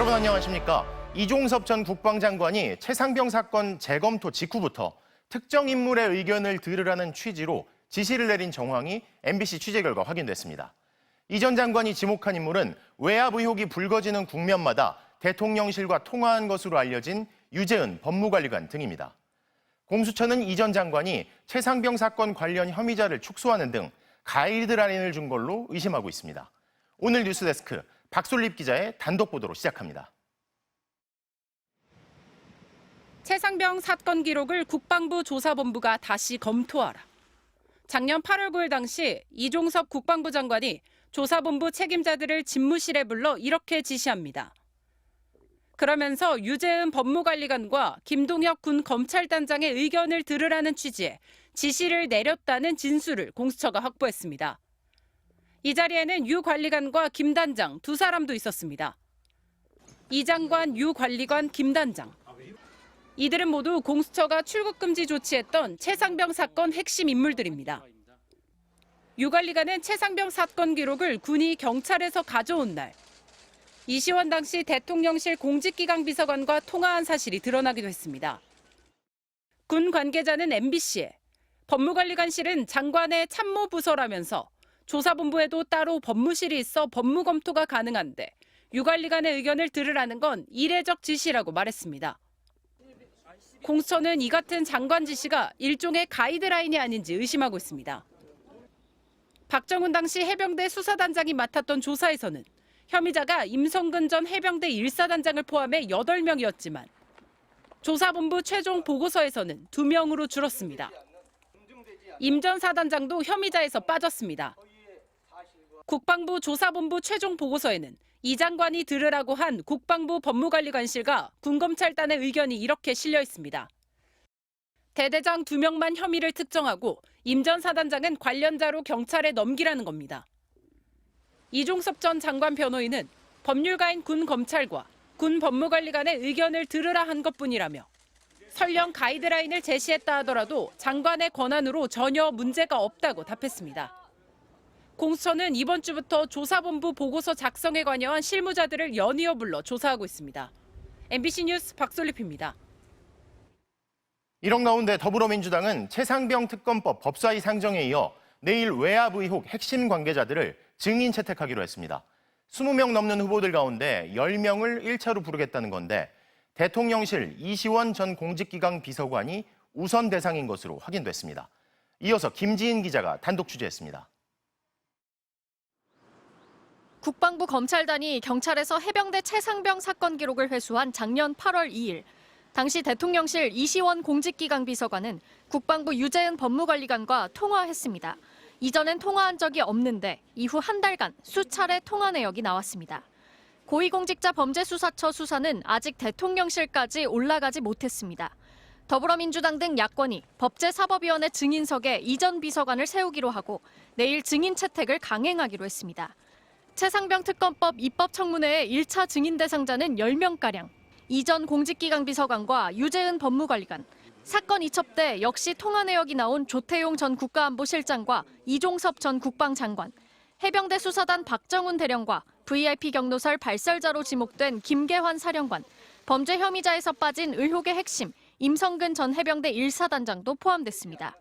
여러분 안녕하십니까? 이종섭 전 국방장관이 최상병 사건 재검토 직후부터 특정 인물의 의견을 들으라는 취지로 지시를 내린 정황이 MBC 취재 결과 확인됐습니다. 이 전 장관이 지목한 인물은 외압 의혹이 불거지는 국면마다 대통령실과 통화한 것으로 알려진 유재은 법무관리관 등입니다. 공수처는 이 전 장관이 최상병 사건 관련 혐의자를 축소하는 등 가이드라인을 준 걸로 의심하고 있습니다. 오늘 뉴스데스크 박솔립 기자의 단독 보도로 시작합니다. 최상병 사건 기록을 국방부 조사본부가 다시 검토하라. 작년 8월 9일 당시 이종섭 국방부 장관이 조사본부 책임자들을 집무실에 불러 이렇게 지시합니다. 그러면서 유재은 법무관리관과 김동혁 군 검찰단장의 의견을 들으라는 취지의 지시를 내렸다는 진술을 공수처가 확보했습니다. 이 자리에는 유 관리관과 김 단장 두 사람도 있었습니다. 이 장관, 유 관리관, 김 단장. 이들은 모두 공수처가 출국 금지 조치했던 최상병 사건 핵심 인물들입니다. 유 관리관은 최상병 사건 기록을 군이 경찰에서 가져온 날 이시원 당시 대통령실 공직기강 비서관과 통화한 사실이 드러나기도 했습니다. 군 관계자는 MBC에 법무관리관실은 장관의 참모부서라면서 조사본부에도 따로 법무실이 있어 법무 검토가 가능한데 유 관리관의 의견을 들으라는 건 이례적 지시라고 말했습니다. 공수처는 이 같은 장관 지시가 일종의 가이드라인이 아닌지 의심하고 있습니다. 박정훈 당시 해병대 수사단장이 맡았던 조사에서는 혐의자가 임성근 전 해병대 1사단장을 포함해 8명이었지만 조사본부 최종 보고서에서는 2명으로 줄었습니다. 임 전 사단장도 혐의자에서 빠졌습니다. 국방부 조사본부 최종 보고서에는 이 장관이 들으라고 한 국방부 법무관리관실과 군검찰단의 의견이 이렇게 실려 있습니다. 대대장 2명만 혐의를 특정하고 임 전 사단장은 관련자로 경찰에 넘기라는 겁니다. 이종섭 전 장관 변호인은 법률가인 군검찰과 군법무관리관의 의견을 들으라 한 것뿐이라며 설령 가이드라인을 제시했다 하더라도 장관의 권한으로 전혀 문제가 없다고 답했습니다. 공수처는 이번 주부터 조사본부 보고서 작성에 관여한 실무자들을 연이어 불러 조사하고 있습니다. MBC 뉴스 박솔립입니다. 이런 가운데 더불어민주당은 최상병 특검법 법사위 상정에 이어 내일 외압 의혹 핵심 관계자들을 증인 채택하기로 했습니다. 20명 넘는 후보들 가운데 10명을 1차로 부르겠다는 건데 대통령실 이시원 전 공직기강 비서관이 우선 대상인 것으로 확인됐습니다. 이어서 김지인 기자가 단독 취재했습니다. 국방부 검찰단이 경찰에서 해병대 최상병 사건 기록을 회수한 작년 8월 2일, 당시 대통령실 이시원 공직기강 비서관은 국방부 유재은 법무관리관과 통화했습니다. 이전엔 통화한 적이 없는데 이후 한 달간 수차례 통화 내역이 나왔습니다. 고위공직자 범죄수사처 수사는 아직 대통령실까지 올라가지 못했습니다. 더불어민주당 등 야권이 법제사법위원회 증인석에 이 전 비서관을 세우기로 하고 내일 증인 채택을 강행하기로 했습니다. 최상병 특검법 입법청문회의 1차 증인 대상자는 10명가량, 이 전 공직기강 비서관과 유재은 법무관리관, 사건 이첩 때 역시 통화 내역이 나온 조태용 전 국가안보실장과 이종섭 전 국방장관, 해병대 수사단 박정훈 대령과 VIP 경로설 발설자로 지목된 김계환 사령관, 범죄 혐의자에서 빠진 의혹의 핵심 임성근 전 해병대 1사단장도 포함됐습니다.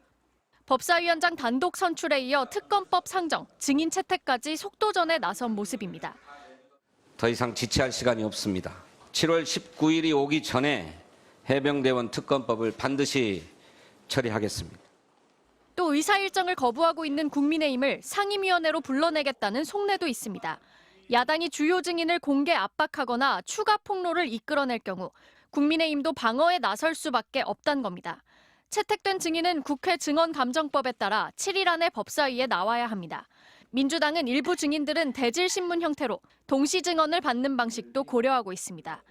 법사위원장 단독 선출에 이어 특검법 상정, 증인 채택까지 속도전에 나선 모습입니다. 더 이상 지체할 시간이 없습니다. 7월 19일이 오기 전에 해병대원 특검법을 반드시 처리하겠습니다. 또 의사 일정을 거부하고 있는 국민의힘을 상임위원회로 불러내겠다는 속내도 있습니다. 야당이 주요 증인을 공개 압박하거나 추가 폭로를 이끌어낼 경우 국민의힘도 방어에 나설 수밖에 없다는 겁니다. 채택된 증인은 국회 증언감정법에 따라 7일 안에 법사위에 나와야 합니다. 민주당은 일부 증인들은 대질신문 형태로 동시 증언을 받는 방식도 고려하고 있습니다.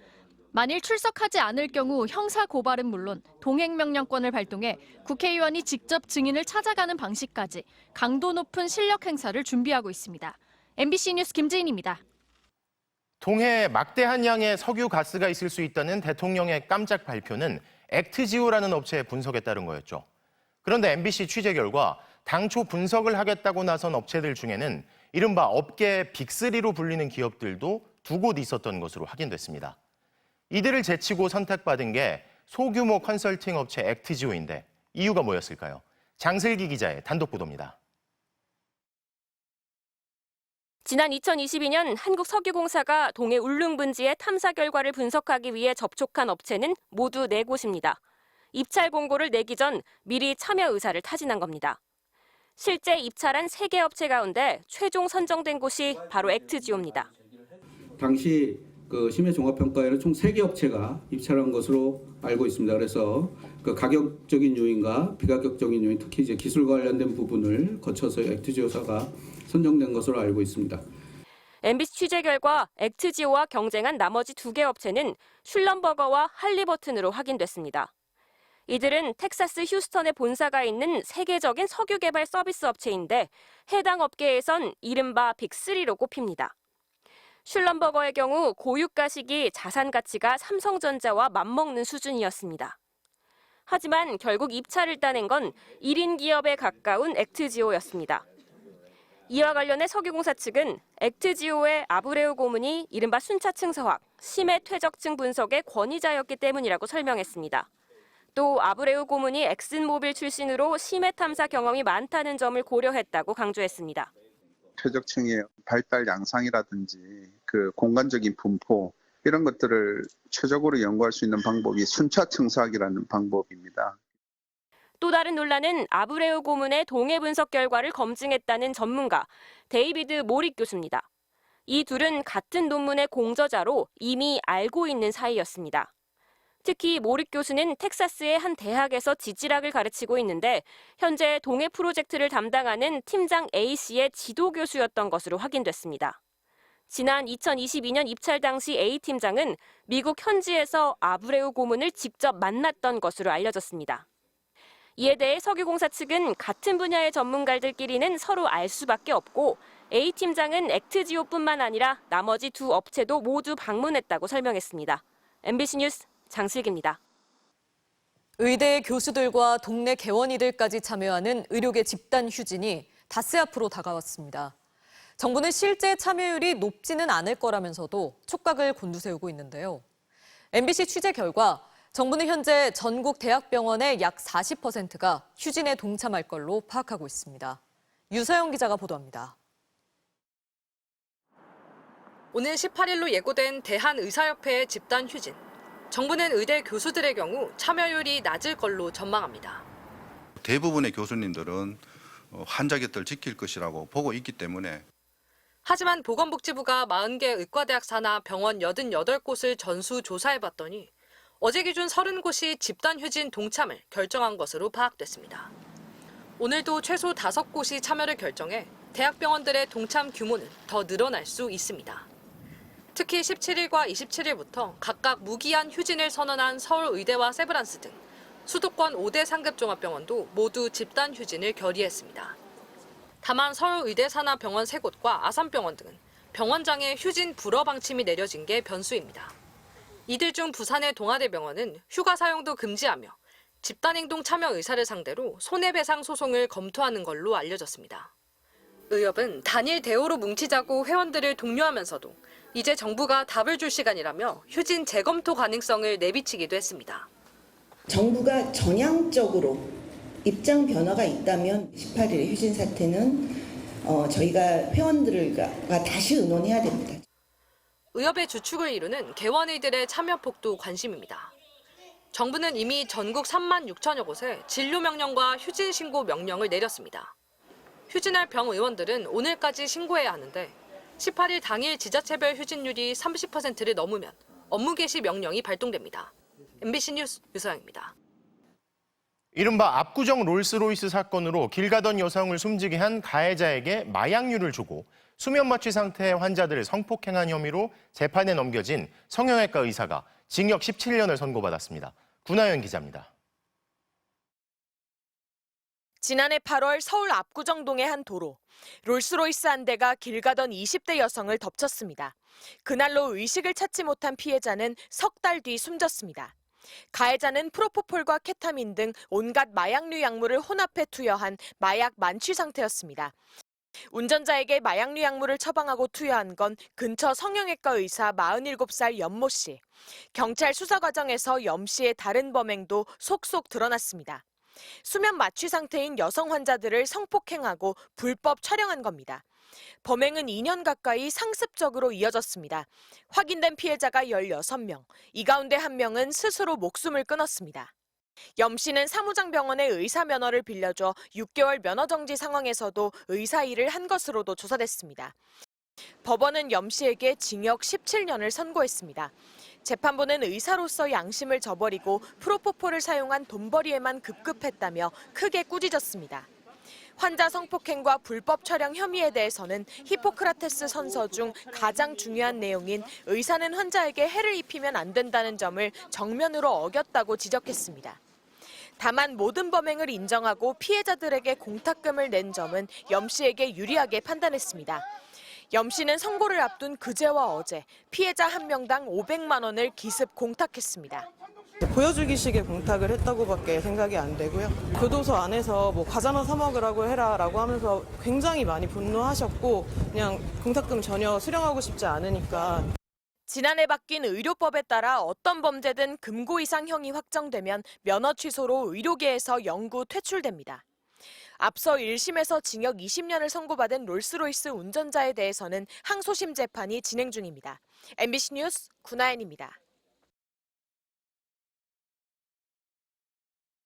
만일 출석하지 않을 경우 형사 고발은 물론 동행명령권을 발동해 국회의원이 직접 증인을 찾아가는 방식까지 강도 높은 실력 행사를 준비하고 있습니다. MBC 뉴스 김지인입니다. 동해에 막대한 양의 석유 가스가 있을 수 있다는 대통령의 깜짝 발표는 액트지오라는 업체의 분석에 따른 거였죠. 그런데 MBC 취재 결과 당초 분석을 하겠다고 나선 업체들 중에는 이른바 업계 빅3로 불리는 기업들도 2곳 있었던 것으로 확인됐습니다. 이들을 제치고 선택받은 게 소규모 컨설팅 업체 액트지오인데 이유가 뭐였을까요? 장슬기 기자의 단독 보도입니다. 지난 2022년 한국석유공사가 동해 울릉분지의 탐사 결과를 분석하기 위해 접촉한 업체는 모두 4곳입니다. 입찰 공고를 내기 전 미리 참여 의사를 타진한 겁니다. 실제 입찰한 3개 업체 가운데 최종 선정된 곳이 바로 액트지오입니다. 당시 심해 종합평가에는 총 3개 업체가 입찰한 것으로 알고 있습니다. 그래서 가격적인 요인과 비가격적인 요인, 특히 이제 기술 관련된 부분을 거쳐서 액트지오사가 선정된 것으로 알고 있습니다. MBC 취재 결과 액트지오와 경쟁한 나머지 2개 업체는 슐럼버거와 할리버튼으로 확인됐습니다. 이들은 텍사스 휴스턴에 본사가 있는 세계적인 석유 개발 서비스 업체인데 해당 업계에선 이른바 빅3로 꼽힙니다. 슐럼버거의 경우 고유가 시기 자산 가치가 삼성전자와 맞먹는 수준이었습니다. 하지만 결국 입찰을 따낸 건 1인 기업에 가까운 액트지오였습니다. 이와 관련해 석유공사 측은 액트지오의 아브레우 고문이 이른바 순차층 서학, 심해 퇴적층 분석의 권위자였기 때문이라고 설명했습니다. 또 아브레우 고문이 엑슨모빌 출신으로 심해 탐사 경험이 많다는 점을 고려했다고 강조했습니다. 퇴적층의 발달 양상이라든지 공간적인 분포 이런 것들을 최적으로 연구할 수 있는 방법이 순차층 서학이라는 방법입니다. 또 다른 논란은 아브레우 고문의 동해 분석 결과를 검증했다는 전문가 데이비드 모릭 교수입니다. 이 둘은 같은 논문의 공저자로 이미 알고 있는 사이였습니다. 특히 모릭 교수는 텍사스의 한 대학에서 지질학을 가르치고 있는데 현재 동해 프로젝트를 담당하는 팀장 A씨의 지도 교수였던 것으로 확인됐습니다. 지난 2022년 입찰 당시 A 팀장은 미국 현지에서 아브레우 고문을 직접 만났던 것으로 알려졌습니다. 이에 대해 석유공사 측은 같은 분야의 전문가들끼리는 서로 알 수밖에 없고 A 팀장은 액트지오뿐만 아니라 나머지 2 업체도 모두 방문했다고 설명했습니다. MBC 뉴스 장슬기입니다. 의대 교수들과 동네 개원이들까지 참여하는 의료계 집단 휴진이 닷새 앞으로 다가왔습니다. 정부는 실제 참여율이 높지는 않을 거라면서도 촉각을 곤두세우고 있는데요. MBC 취재 결과 정부는 현재 전국 대학병원의 약 40%가 휴진에 동참할 걸로 파악하고 있습니다. 유서영 기자가 보도합니다. 오는 18일로 예고된 대한의사협회의 집단 휴진. 정부는 의대 교수들의 경우 참여율이 낮을 걸로 전망합니다. 대부분의 교수님들은 환자 곁을 지킬 것이라고 보고 있기 때문에. 하지만 보건복지부가 40개 의과대학 산하 병원 88곳을 전수조사해봤더니 어제 기준 30곳이 집단 휴진 동참을 결정한 것으로 파악됐습니다. 오늘도 최소 5곳이 참여를 결정해 대학병원들의 동참 규모는 더 늘어날 수 있습니다. 특히 17일과 27일부터 각각 무기한 휴진을 선언한 서울의대와 세브란스 등 수도권 5대 상급 종합병원도 모두 집단 휴진을 결의했습니다. 다만 서울의대 산하 병원 3곳과 아산병원 등은 병원장의 휴진 불허 방침이 내려진 게 변수입니다. 이들 중 부산의 동아대병원은 휴가 사용도 금지하며 집단행동 참여 의사를 상대로 손해배상 소송을 검토하는 걸로 알려졌습니다. 의협은 단일 대오로 뭉치자고 회원들을 독려하면서도 이제 정부가 답을 줄 시간이라며 휴진 재검토 가능성을 내비치기도 했습니다. 정부가 전향적으로 입장 변화가 있다면 18일의 휴진 사태는 저희가 회원들과 다시 의논해야 됩니다. 의협의 주축을 이루는 개원의들의 참여폭도 관심입니다. 정부는 이미 전국 3만 6천여 곳에 진료 명령과 휴진 신고 명령을 내렸습니다. 휴진할 병의원들은 오늘까지 신고해야 하는데 18일 당일 지자체별 휴진율이 30%를 넘으면 업무 개시 명령이 발동됩니다. MBC 뉴스 유서영입니다. 이른바 압구정 롤스로이스 사건으로 길 가던 여성을 숨지게 한 가해자에게 마약류를 주고 수면 마취 상태의 환자들을 성폭행한 혐의로 재판에 넘겨진 성형외과 의사가 징역 17년을 선고받았습니다. 구나연 기자입니다. 지난해 8월 서울 압구정동의 한 도로. 롤스로이스 한 대가 길 가던 20대 여성을 덮쳤습니다. 그날로 의식을 찾지 못한 피해자는 석 달 뒤 숨졌습니다. 가해자는 프로포폴과 케타민 등 온갖 마약류 약물을 혼합해 투여한 마약 만취 상태였습니다. 운전자에게 마약류 약물을 처방하고 투여한 건 근처 성형외과 의사 47살 염모 씨. 경찰 수사 과정에서 염 씨의 다른 범행도 속속 드러났습니다. 수면 마취 상태인 여성 환자들을 성폭행하고 불법 촬영한 겁니다. 범행은 2년 가까이 상습적으로 이어졌습니다. 확인된 피해자가 16명, 이 가운데 1명은 스스로 목숨을 끊었습니다. 염 씨는 사무장병원의 의사 면허를 빌려줘 6개월 면허 정지 상황에서도 의사 일을 한 것으로도 조사됐습니다. 법원은 염 씨에게 징역 17년을 선고했습니다. 재판부는 의사로서 양심을 저버리고 프로포폴을 사용한 돈벌이에만 급급했다며 크게 꾸짖었습니다. 환자 성폭행과 불법 촬영 혐의에 대해서는 히포크라테스 선서 중 가장 중요한 내용인 의사는 환자에게 해를 입히면 안 된다는 점을 정면으로 어겼다고 지적했습니다. 다만 모든 범행을 인정하고 피해자들에게 공탁금을 낸 점은 염 씨에게 유리하게 판단했습니다. 염 씨는 선고를 앞둔 그제와 어제 피해자 1명당 500만 원을 기습 공탁했습니다. 보여주기식의 공탁을 했다고밖에 생각이 안 되고요. 교도소 안에서 과자나 사 먹으라고 해라라고 하면서 굉장히 많이 분노하셨고 그냥 공탁금 전혀 수령하고 싶지 않으니까. 지난해 바뀐 의료법에 따라 어떤 범죄든 금고 이상 형이 확정되면 면허 취소로 의료계에서 영구 퇴출됩니다. 앞서 1심에서 징역 20년을 선고받은 롤스로이스 운전자에 대해서는 항소심 재판이 진행 중입니다. MBC 뉴스 구나연입니다.